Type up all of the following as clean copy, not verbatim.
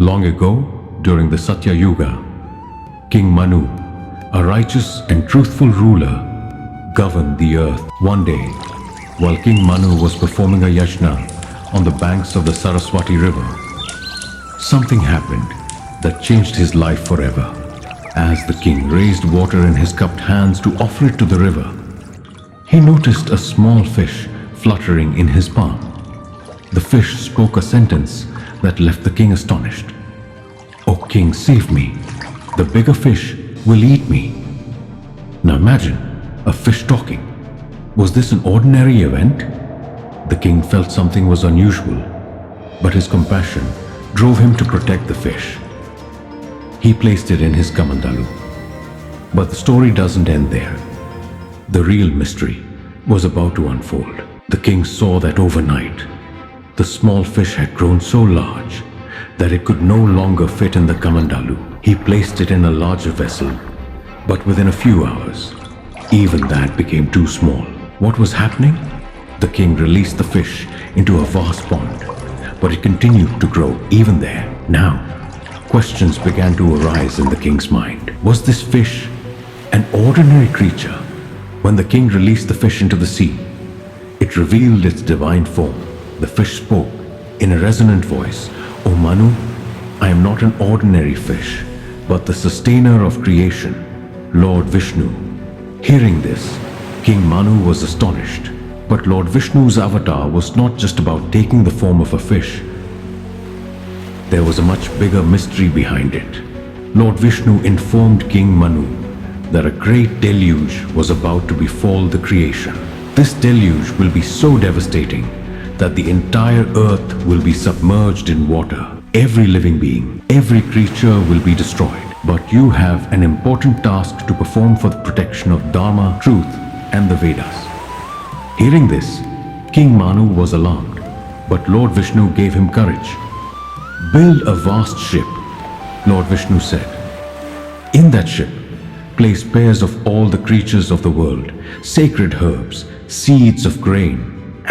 Long ago, during the Satya Yuga, King Manu, a righteous and truthful ruler, governed the earth. One day, while King Manu was performing a yajna on the banks of the Saraswati river, something happened that changed his life forever. As the king raised water in his cupped hands to offer it to the river, he noticed a small fish fluttering in his palm. The fish spoke a sentence that left the king astonished. "O king, save me. The bigger fish will eat me." Now imagine a fish talking. Was this an ordinary event? The king felt something was unusual, but his compassion drove him to protect the fish. He placed it in his kamandalu. But the story doesn't end there. The real mystery was about to unfold. The king saw that overnight, the small fish had grown so large that it could no longer fit in the kamandalu. He placed it in a larger vessel, but within a few hours, even that became too small. What was happening? The king released the fish into a vast pond, but it continued to grow even there. Now, questions began to arise in the king's mind. Was this fish an ordinary creature? When the king released the fish into the sea, it revealed its divine form. The fish spoke in a resonant voice, "O Manu, I am not an ordinary fish, but the sustainer of creation, Lord Vishnu." Hearing this, King Manu was astonished. But Lord Vishnu's avatar was not just about taking the form of a fish. There was a much bigger mystery behind it. Lord Vishnu informed King Manu that a great deluge was about to befall the creation. This deluge will be so devastating that the entire earth will be submerged in water. Every living being, every creature will be destroyed. But you have an important task to perform for the protection of Dharma, truth, and the Vedas. Hearing this, King Manu was alarmed, but Lord Vishnu gave him courage. "Build a vast ship," Lord Vishnu said. "In that ship, place pairs of all the creatures of the world, sacred herbs, seeds of grain,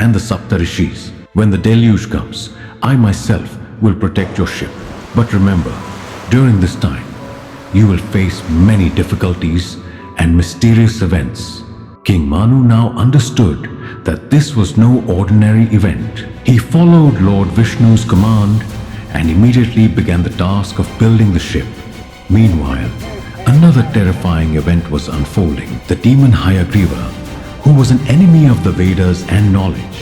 and the Saptarishis. When the deluge comes, I myself will protect your ship. But remember, during this time, you will face many difficulties and mysterious events." King Manu now understood that this was no ordinary event. He followed Lord Vishnu's command and immediately began the task of building the ship. Meanwhile, another terrifying event was unfolding. The demon Hayagriva, who was an enemy of the Vedas and knowledge,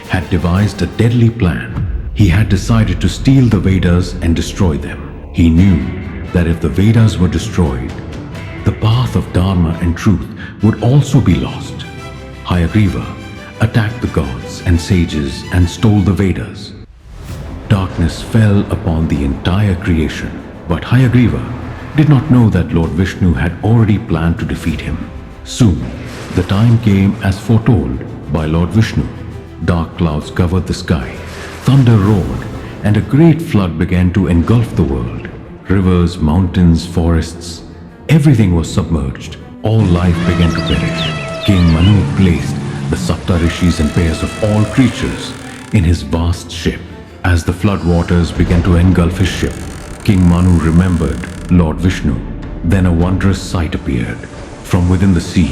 had devised a deadly plan. He had decided to steal the Vedas and destroy them. He knew that if the Vedas were destroyed, the path of Dharma and truth would also be lost. Hayagriva attacked the gods and sages and stole the Vedas. Darkness fell upon the entire creation, but Hayagriva did not know that Lord Vishnu had already planned to defeat him. Soon, the time came as foretold by Lord Vishnu. Dark clouds covered the sky, thunder roared, and a great flood began to engulf the world. Rivers, mountains, forests, everything was submerged. All life began to perish. King Manu placed the Saptarishis and pairs of all creatures in his vast ship. As the flood waters began to engulf his ship, King Manu remembered Lord Vishnu. Then a wondrous sight appeared. From within the sea,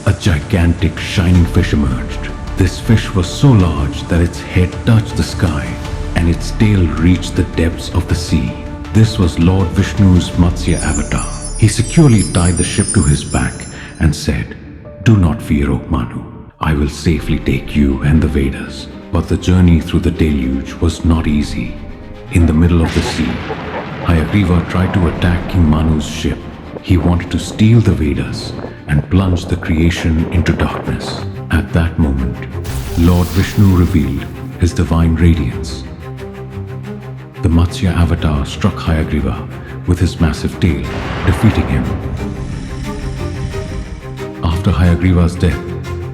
a gigantic shining fish emerged. This fish was so large that its head touched the sky and its tail reached the depths of the sea. This was Lord Vishnu's Matsya Avatar. He securely tied the ship to his back and said, "Do not fear, O Manu. I will safely take you and the Vedas." But the journey through the deluge was not easy. In the middle of the sea, Hayagriva tried to attack King Manu's ship. He wanted to steal the Vedas and plunge the creation into darkness. At that moment, Lord Vishnu revealed his divine radiance. The Matsya Avatar struck Hayagriva with his massive tail, defeating him. After Hayagriva's death,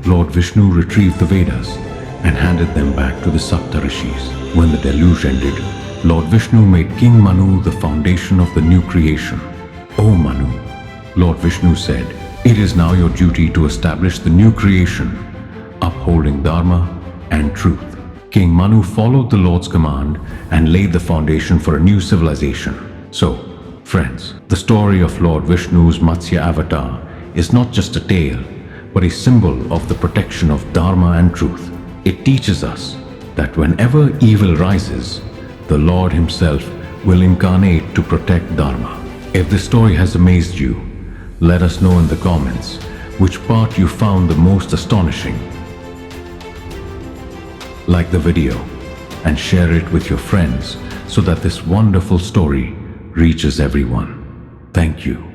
Lord Vishnu retrieved the Vedas and handed them back to the Saptarishis. When the deluge ended, Lord Vishnu made King Manu the foundation of the new creation. "O Manu," Lord Vishnu said, "it is now your duty to establish the new creation, upholding Dharma and truth." King Manu followed the Lord's command and laid the foundation for a new civilization. So, friends, the story of Lord Vishnu's Matsya Avatar is not just a tale, but a symbol of the protection of Dharma and truth. It teaches us that whenever evil rises, the Lord Himself will incarnate to protect Dharma. If this story has amazed you, let us know in the comments which part you found the most astonishing. Like the video and share it with your friends so that this wonderful story reaches everyone. Thank you.